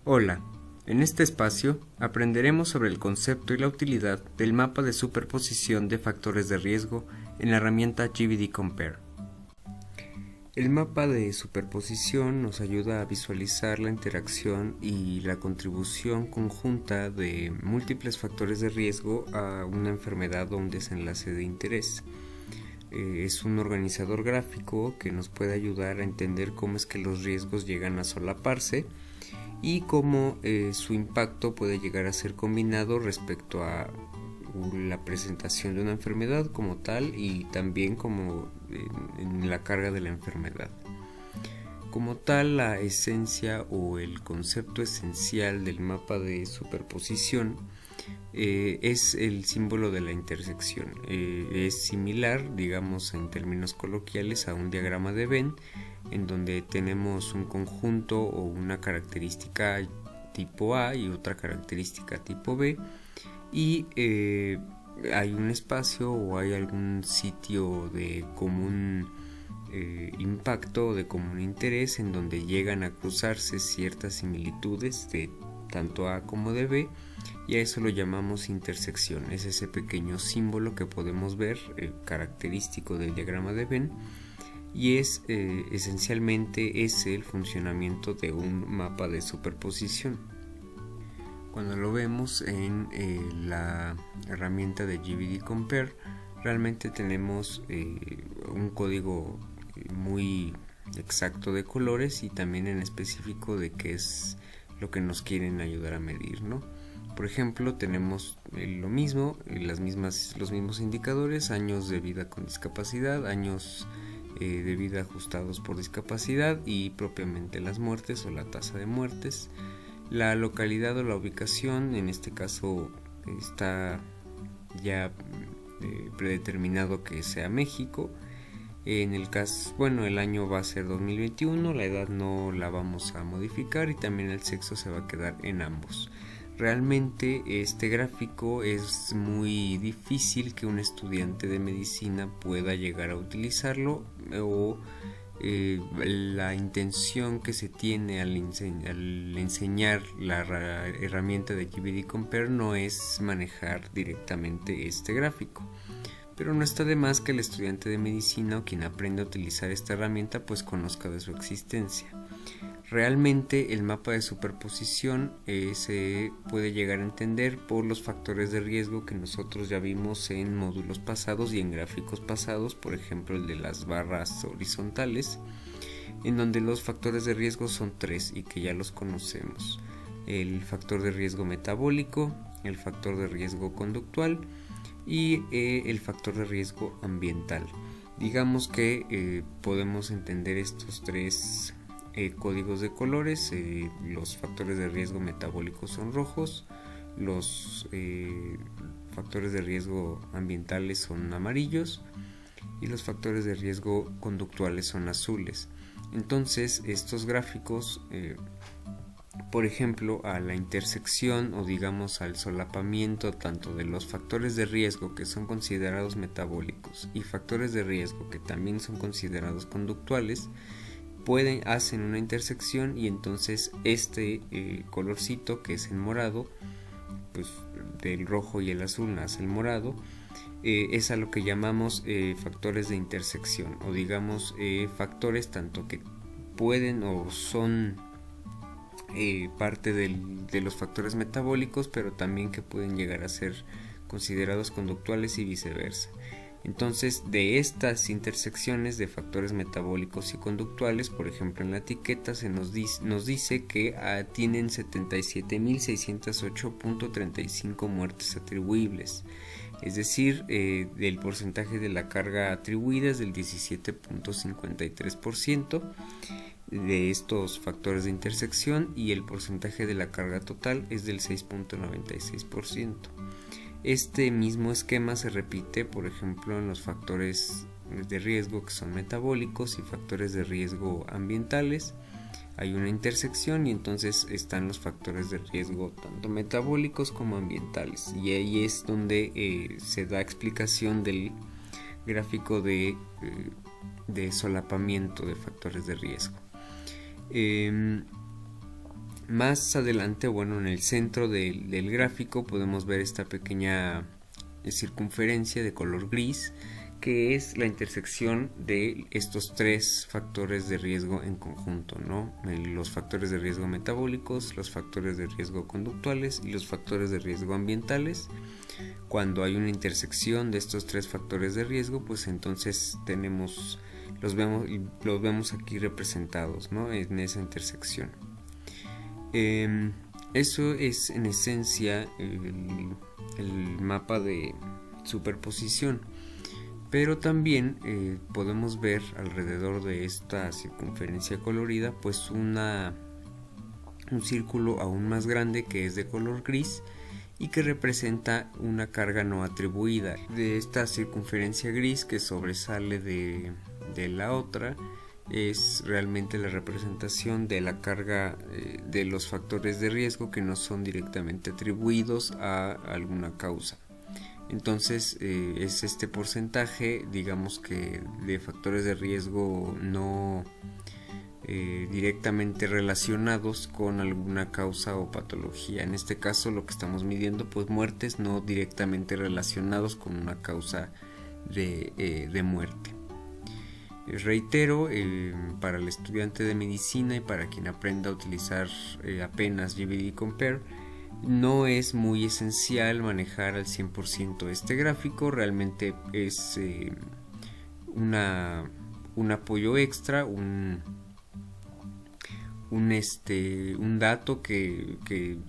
Hola, en este espacio aprenderemos sobre el concepto y la utilidad del mapa de superposición de factores de riesgo en la herramienta GBD Compare. El mapa de superposición nos ayuda a visualizar la interacción y la contribución conjunta de múltiples factores de riesgo a una enfermedad o un desenlace de interés. Es un organizador gráfico que nos puede ayudar a entender cómo es que los riesgos llegan a solaparse y cómo su impacto puede llegar a ser combinado respecto a la presentación de una enfermedad como tal y también como en la carga de la enfermedad. Como tal, la esencia o el concepto esencial del mapa de superposición es el símbolo de la intersección. Es similar, digamos en términos coloquiales, a un diagrama de Venn, en donde tenemos un conjunto o una característica tipo A y otra característica tipo B, y hay un espacio o hay algún sitio de común impacto o de común interés en donde llegan a cruzarse ciertas similitudes de tanto A como de B, y a eso lo llamamos intersección. Es ese pequeño símbolo que podemos ver, característico del diagrama de Venn, y es esencialmente ese el funcionamiento de un mapa de superposición. Cuando lo vemos en la herramienta de GBD Compare, realmente tenemos un código muy exacto de colores y también en específico de qué es lo que nos quieren ayudar a medir, ¿no? Por ejemplo, tenemos lo mismo, los mismos indicadores: años de vida con discapacidad, años de vida ajustados por discapacidad y propiamente las muertes o la tasa de muertes. La localidad o la ubicación, en este caso está ya predeterminado que sea México. En el caso, el año va a ser 2021, la edad no la vamos a modificar y también el sexo se va a quedar en ambos. Realmente este gráfico es muy difícil que un estudiante de medicina pueda llegar a utilizarlo, o la intención que se tiene al enseñar la herramienta de GBD Compare no es manejar directamente este gráfico, pero no está de más que el estudiante de medicina o quien aprende a utilizar esta herramienta pues conozca de su existencia. Realmente el mapa de superposición se puede llegar a entender por los factores de riesgo que nosotros ya vimos en módulos pasados y en gráficos pasados, por ejemplo el de las barras horizontales, en donde los factores de riesgo son 3 y que ya los conocemos: el factor de riesgo metabólico, el factor de riesgo conductual y el factor de riesgo ambiental. Digamos que podemos entender estos tres códigos de colores. Los factores de riesgo metabólicos son rojos, los factores de riesgo ambientales son amarillos y los factores de riesgo conductuales son azules. Entonces estos gráficos, por ejemplo, a la intersección o digamos al solapamiento tanto de los factores de riesgo que son considerados metabólicos y factores de riesgo que también son considerados conductuales, hacen una intersección, y entonces este colorcito que es en morado, pues del rojo y el azul nace el morado, es a lo que llamamos factores de intersección, o digamos factores tanto que pueden o son parte de los factores metabólicos, pero también que pueden llegar a ser considerados conductuales y viceversa. Entonces, de estas intersecciones de factores metabólicos y conductuales, por ejemplo en la etiqueta nos dice que tienen 77.608.35 muertes atribuibles, es decir, del porcentaje de la carga atribuida es del 17.53% de estos factores de intersección, y el porcentaje de la carga total es del 6.96%. Este mismo esquema se repite, por ejemplo, en los factores de riesgo que son metabólicos y factores de riesgo ambientales. Hay una intersección y entonces están los factores de riesgo tanto metabólicos como ambientales, y ahí es donde se da explicación del gráfico de solapamiento de factores de riesgo. Más adelante, bueno, en el centro del gráfico podemos ver esta pequeña circunferencia de color gris, que es la intersección de estos tres factores de riesgo en conjunto, ¿no? Los factores de riesgo metabólicos, los factores de riesgo conductuales y los factores de riesgo ambientales. Cuando hay una intersección de estos tres factores de riesgo, pues entonces los vemos aquí representados, ¿no? En esa intersección. Eso es en esencia el mapa de superposición, pero también podemos ver alrededor de esta circunferencia colorida pues un círculo aún más grande que es de color gris y que representa una carga no atribuida. De esta circunferencia gris que sobresale de la otra es realmente la representación de la carga de los factores de riesgo que no son directamente atribuidos a alguna causa. Entonces es este porcentaje, digamos que de factores de riesgo no directamente relacionados con alguna causa o patología. En este caso lo que estamos midiendo pues muertes no directamente relacionados con una causa de muerte. Reitero, para el estudiante de medicina y para quien aprenda a utilizar apenas GBD Compare, no es muy esencial manejar al 100% este gráfico. Realmente es un apoyo extra, un dato que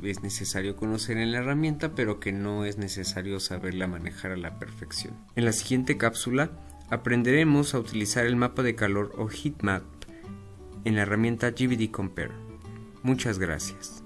es necesario conocer en la herramienta, pero que no es necesario saberla manejar a la perfección. En la siguiente cápsula aprenderemos a utilizar el mapa de calor o heat map en la herramienta GBD Compare. Muchas gracias.